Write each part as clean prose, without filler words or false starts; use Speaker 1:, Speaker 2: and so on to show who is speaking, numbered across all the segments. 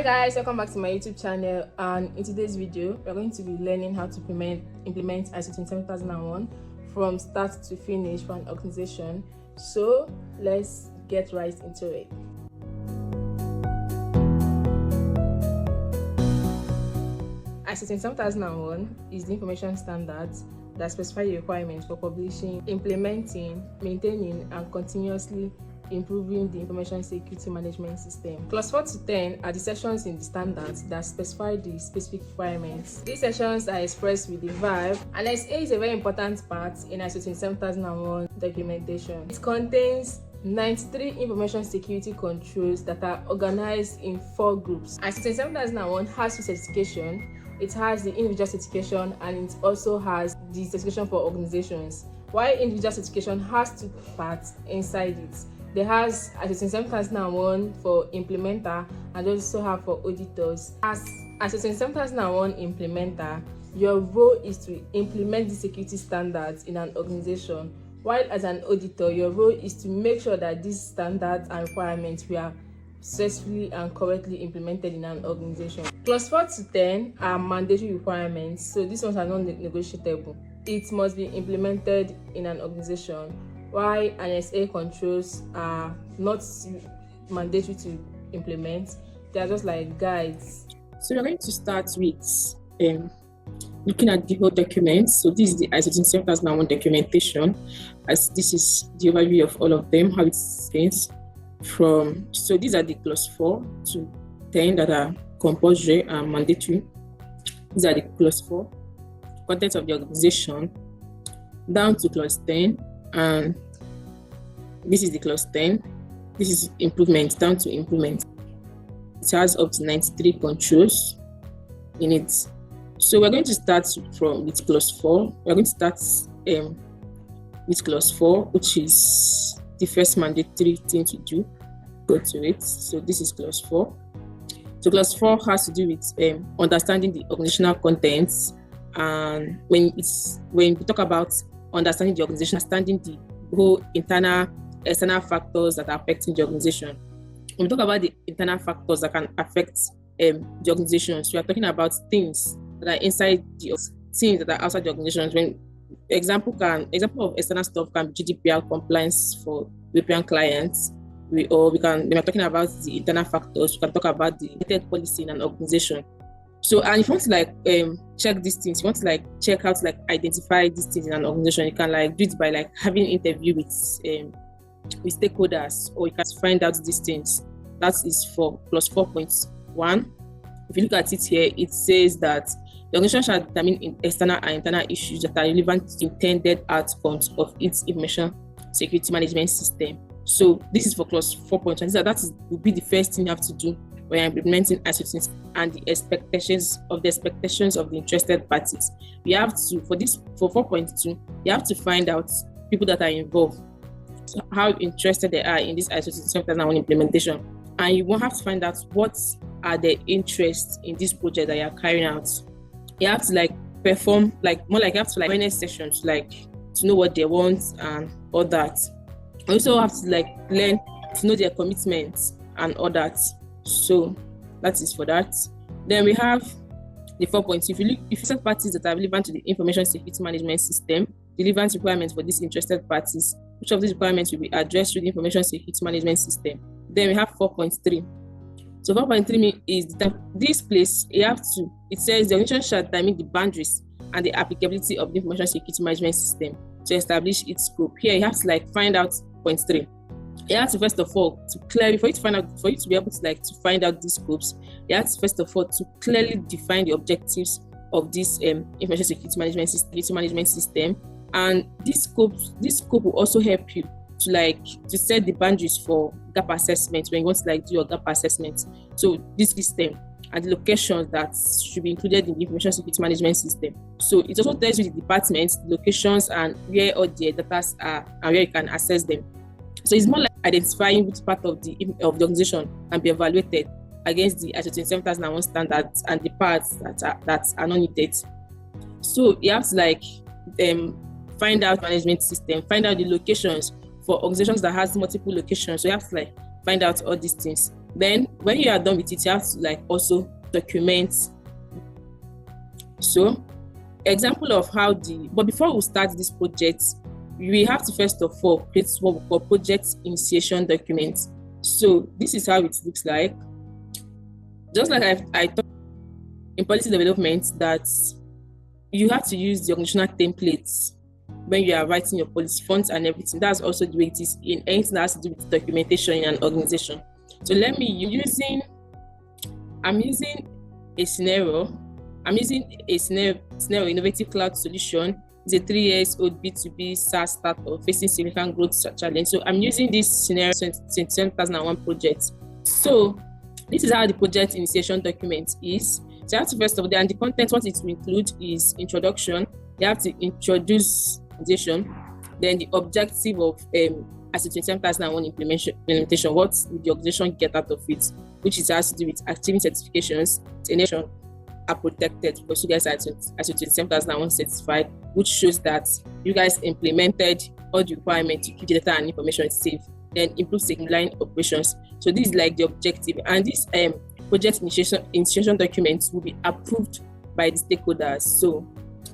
Speaker 1: Hi guys, welcome back to my YouTube channel, and in today's video we're going to be learning how to implement ISO 27001 from start to finish for an organization. So let's get right into it. ISO 27001 is the information standard that specifies the requirements for publishing, implementing, maintaining, and continuously improving the information security management system. Clause 4 to 10 are the sections in the standards that specify the specific requirements. These sections are expressed with the verb, and ISA is a very important part in ISO 27001 documentation. It contains 93 information security controls that are organized in 4 groups. ISO 27001 has 2 certifications. It has the individual certification and it also has the certification for organizations. While individual certification has 2 parts inside it. They has ISO 27001 for implementer and also have for auditors. As ISO 27001 implementer, your role is to implement the security standards in an organization, while as an auditor, your role is to make sure that these standards and requirements were successfully and correctly implemented in an organization. Clause 4 to 10 are mandatory requirements, so these ones are non-negotiable. It must be implemented in an organization, while ISA controls are not mandatory to implement. They are just like guides.
Speaker 2: So we're going to start with looking at the whole document. So this is the ISO 27001 documentation, as this is the overview of all of them, how it stands from. So these are the clause 4 to 10 that are compulsory and mandatory. These are the clause 4, content of the organization, down to clause 10. And this is the clause 10. This is improvement, down to improvement. It has up to 93 controls in it. So we're going to start with clause 4. We're going to start with clause 4, which is the first mandatory thing to do. Go to it. So this is clause 4. So clause 4 has to do with understanding the organizational contents. And when we talk about understanding the organization, understanding the whole internal, external factors that are affecting the organization. When we talk about the internal factors that can affect the organization, so we are talking about things that are inside the things that are outside the organization. When example of external stuff can be GDPR compliance for European clients. When we're talking about the internal factors, we can talk about the related policy in an organization. So, and if you want to check these things, you want to check how to identify these things in an organization, you can do it by having an interview with stakeholders, or you can find out these things. That is for clause 4.1. If you look at it here, it says that the organization shall determine external and internal issues that are relevant to intended outcomes of its information security management system. So this is for clause 4.1. That will be the first thing you have to do when you're implementing ISO and the expectations of the interested parties. You have to, for 4.2, you have to find out people that are involved, so how interested they are in this ISO 27001 implementation, and you will have to find out what are their interests in this project that you are carrying out. You have to perform you have to awareness sessions to know what they want and all that. You also have to learn to know their commitments and all that. So that is for that. Then we have the 4.2. If you set parties that are relevant to the information security management system, the relevant requirements for these interested parties, which of these requirements will be addressed through the information security management system. Then we have 4.3. So 4.3 is this place. It says the organization shall determine the boundaries and the applicability of the information security management system to establish its scope. Here you have to find out 0.3. You have to first of all for you to be able to find out these scopes, you have to first of all to clearly define the objectives of this information security management system, and this scope will also help you to set the boundaries for gap assessment when you want to do your gap assessment. So this system and the locations that should be included in the information security management system. So it also tells you the departments, the locations, and where all the data are and where you can access them. So it's more like identifying which part of the organization can be evaluated against the ISO 27001 standards and the parts that are not needed. So you have to find out management system, find out the locations for organizations that has multiple locations. So you have to find out all these things. Then when you are done with it, you have to like also document. So example of how but before we start this project, we have to first of all create what we call project initiation documents. So this is how it looks like. Just like I talked in policy development, that you have to use the organizational templates when you are writing your policy fonts and everything. That's also the way it is in anything that has to do with documentation in an organization. So I'm using a scenario. I'm using a scenario innovative cloud solution. It's a 3 years old B2B SaaS startup facing significant growth challenge. So I'm using this scenario since 2001 project. So this is how the project initiation document is. So you have to first of all, and the content, what it will include is introduction. They have to introduce organization, then the objective of as a 2001 implementation, what will the organization get out of it, which is has to do with achieving certifications, nation are protected because you guys are as a 27001 certified, which shows that you guys implemented all the requirements to keep the data and information safe, then improve streamline operations. So this is like the objective, and this project initiation documents will be approved by the stakeholders. So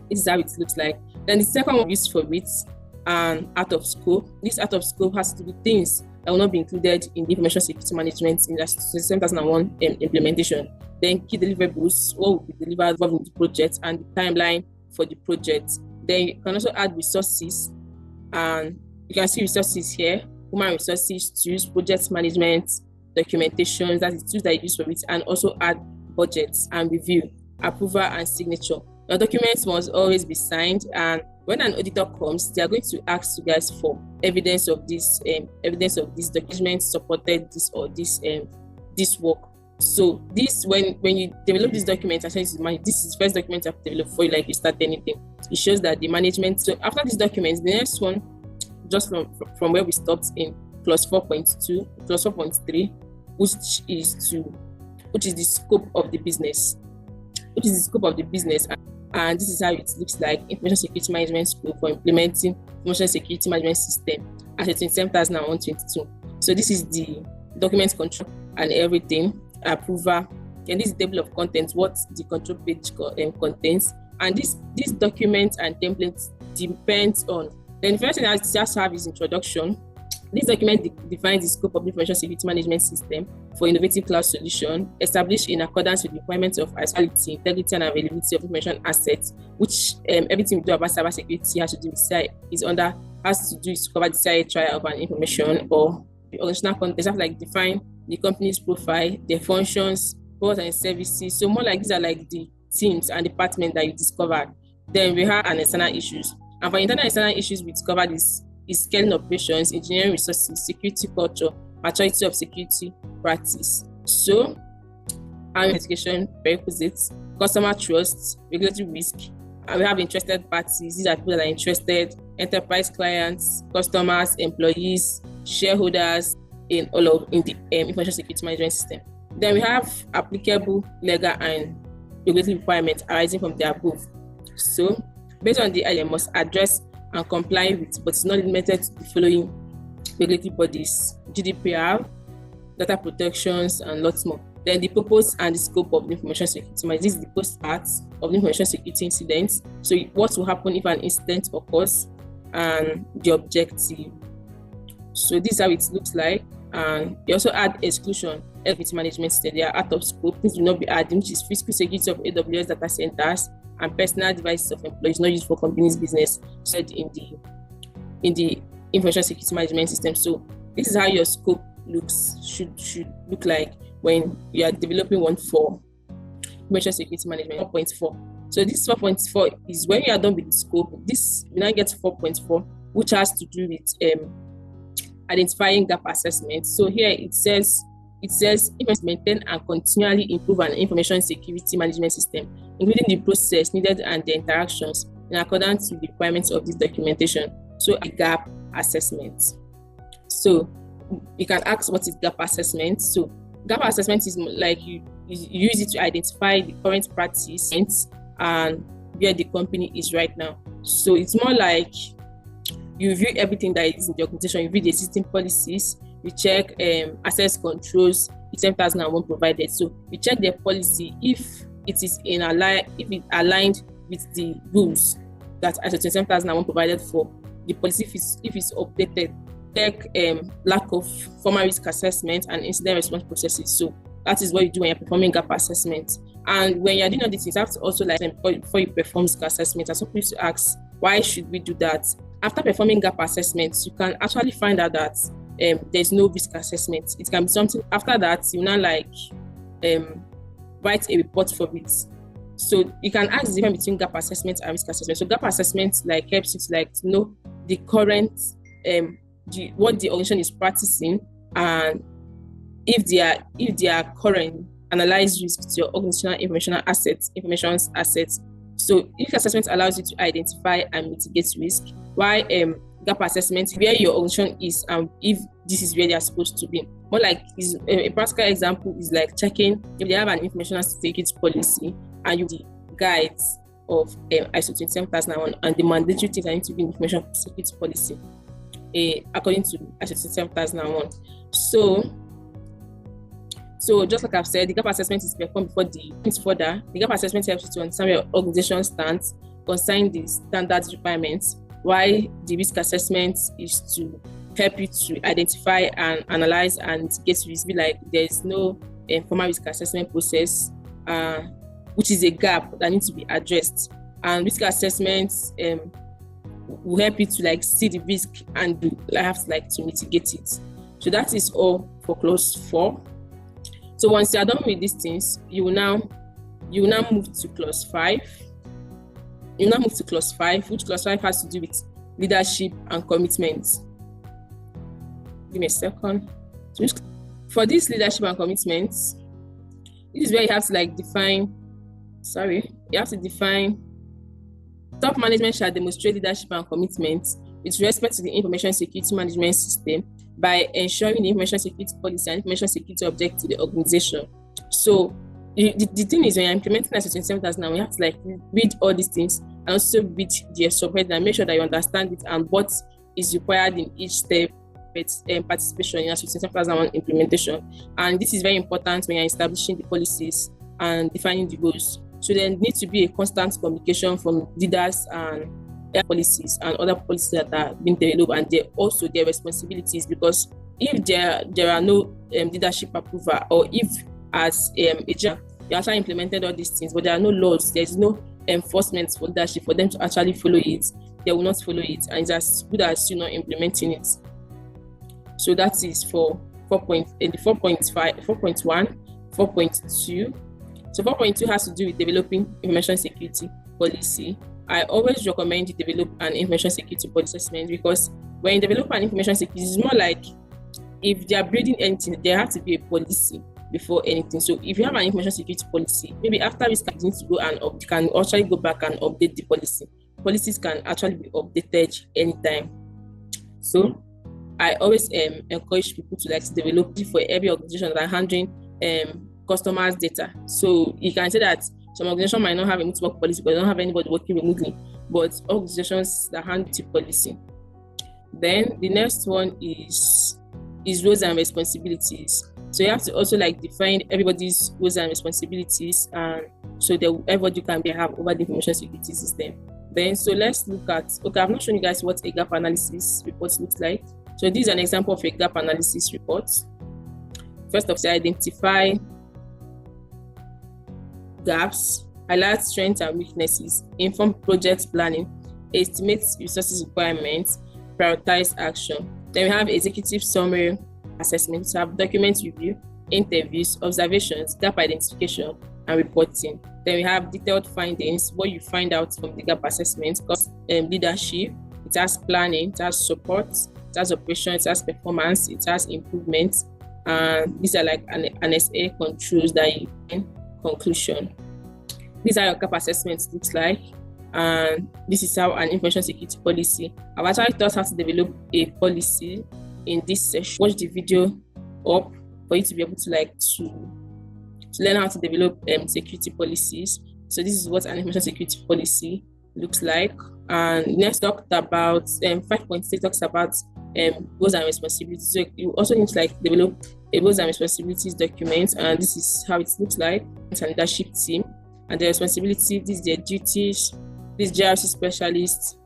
Speaker 2: this is how it looks like. Then the second one is for it and out of scope. This out of scope has to be things that will not be included in the information security management in the 2001 implementation. Then key deliverables, what will be delivered involving the project, and the timeline for the project. Then you can also add resources, and you can see resources here: human resources, tools, project management, documentation, that is tools that you use for it, and also add budgets and review, approval and signature. Your documents must always be signed, and when an auditor comes, they are going to ask you guys for evidence of this document supported this or this work. So this, when you develop this document, this is the first document you have to develop before you start anything. It shows that the management. So after this document, the next one, just from where we stopped in clause 4.2, clause 4.3, which is the scope of the business. And this is how it looks like: information security management scope for implementing information security management system as a 27001-22. So this is the document control and everything, approval. And this is the table of contents, what the control page contains. And this document and templates depends on. Then the first thing I just have is introduction. This document defines the scope of the information security management system for innovative cloud solution, established in accordance with the requirements of quality, integrity, and availability of information assets, which everything we do about cyber security has to do with cover the CI trial of an information or the organizational context. Have like define the company's profile, their functions, products and services. So more like these are like the teams and departments that you discovered. Then we have an external issues. And for internal and external issues, we discovered is scaling operations, engineering resources, security culture, maturity of security practice. So, investigation prerequisites, customer trust, regulatory risk, and we have interested parties. These are people that are interested: enterprise clients, customers, employees, shareholders in the information security management system. Then we have applicable legal and regulatory requirements arising from the above. So, based on the ISMS, must address and comply with, but it's not limited to the following regulatory bodies: GDPR, data protections, and lots more. Then the purpose and the scope of the information security. This is the post part of the information security incidents. So what will happen if an incident occurs, and the objective. So this is how it looks like. And you also add exclusion, security management system. They are out of scope. Things will not be added, which is physical security of AWS data centers and personal devices of employees not used for company's business, said in the information security management system. So this is how your scope should look like when you are developing one for information security management. 4.4. So this 4.4 is when you are done with the scope. This we now get to 4.4, which has to do with identifying gap assessment. So here it says maintain and continually improve an information security management system, including the process needed and the interactions in accordance with the requirements of this documentation. So a gap assessment. So you can ask, what is gap assessment? So gap assessment is like you use it to identify the current practice and where the company is right now. So it's more like you review everything that is in the organization, you review the existing policies, you check access controls, ISO 27001 provided. So you check their policy if it is if it aligned with the rules that ISO 27001 provided for the policy. If it's updated, check lack of formal risk assessment and incident response processes. So that is what you do when you're performing gap assessment. And when you're doing all these things, you have to also before you perform risk assessment, I'm supposed to ask, why should we do that? After performing gap assessments, you can actually find out that there's no risk assessment. It can be something after that you now write a report for it. So you can ask the difference between gap assessment and risk assessment. So gap assessment helps you to know the current what the organization is practicing, and if they are current, analyze risk to your organizational information assets. So risk assessment allows you to identify and mitigate risk, while gap assessment where your organization is and if this is where they are supposed to be. More like a practical example is like checking if they have an information security policy and you the guides of ISO 27001 and the mandatory things that need to be in information security policy according to ISO 27001. So just like I've said, the gap assessment is performed before further. The gap assessment helps you to understand where your organization stands concerning the standards requirements, while the risk assessment is to help you to identify and analyze and get risk. Be like there's no formal risk assessment process, which is a gap that needs to be addressed. And risk assessments will help you to see the risk and to mitigate it. So that is all for clause 4. So once you are done with these things, you will now move to clause 5. You will now move to clause 5, which clause 5 has to do with leadership and commitment. Give me a second. So for this leadership and commitment, this is where you have to define. You have to define top management shall demonstrate leadership and commitment with respect to the information security management system by ensuring the information security policy and information security objective to the organization. So the thing is, when you're implementing ISO 27001, we have to read all these things and also read the subhead and make sure that you understand it and what is required in each step participation in ISO 27001 implementation. And this is very important when you're establishing the policies and defining the goals. So there needs to be a constant communication from leaders and policies and other policies that are being developed, and their responsibilities, because if there are no leadership approval, or if as you actually implemented all these things but there are no laws, there's no enforcement for leadership for them to actually follow it, they will not follow it, and it's as good as not implementing it. So that is for 4.1. 4.2. So 4.2 has to do with developing information security policy. I always recommend you develop an information security policy assessment, because when you develop an information security, it's more like if they are building anything, there has to be a policy before anything. So if you have an information security policy, maybe after this you need to go and you can actually go back and update the policy. Policies can actually be updated anytime. So I always encourage people to develop it for every organization that are handling customers' data. So you can say that some organizations might not have a network policy, but they don't have anybody working remotely, but organizations that handle the policy. Then the next one is roles and responsibilities. So you have to also define everybody's roles and responsibilities, and so that everybody can have over the information security system. Then so let's look at, I've not shown you guys what a gap analysis report looks like. So this is an example of a gap analysis report. First of all, identify gaps, highlight strengths and weaknesses, inform project planning, estimate resources requirements, prioritize action. Then we have executive summary assessment, we have document review, interviews, observations, gap identification, and reporting. Then we have detailed findings, what you find out from the gap assessment, because leadership, it has planning, it has support, it has operation, it has performance, it has improvement, and these are an SA controls that you can conclusion. These are your gap assessments looks like, and this is how an information security policy. I've actually taught how to develop a policy in this session. Watch the video up for you to be able to to learn how to develop security policies. So this is what an information security policy looks like. And next talked about 5.3 talks about roles and responsibilities. So you also need to develop roles and responsibilities document, and this is how it looks like. It's a leadership team, and the responsibility, these their duties. This JRC specialist,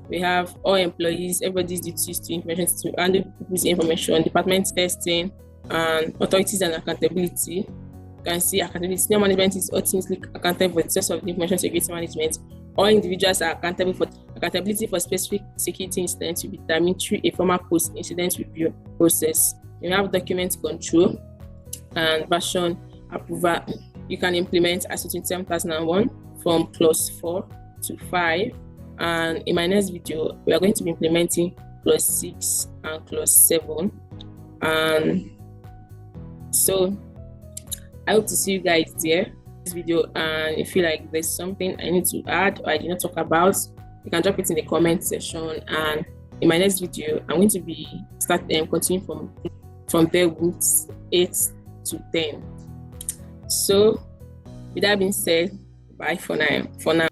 Speaker 2: we have all employees, everybody's duties to information to handle people's information, department testing, and authorities and accountability. You can see accountability. Senior management is ultimately accountable for the success of the information security management. All individuals are accountable for accountability for specific security incidents to be determined through a formal post-incident review process. You have document control and version approval. You can implement ISO 27001 from clause 4 to 5. And in my next video, we are going to be implementing clause 6 and clause 7. And so I hope to see you guys there this video, and if you feel like there's something I need to add or I did not talk about, you can drop it in the comment section. And in my next video, I'm going to be continuing from there with 8 to 10. So with that being said, bye for now.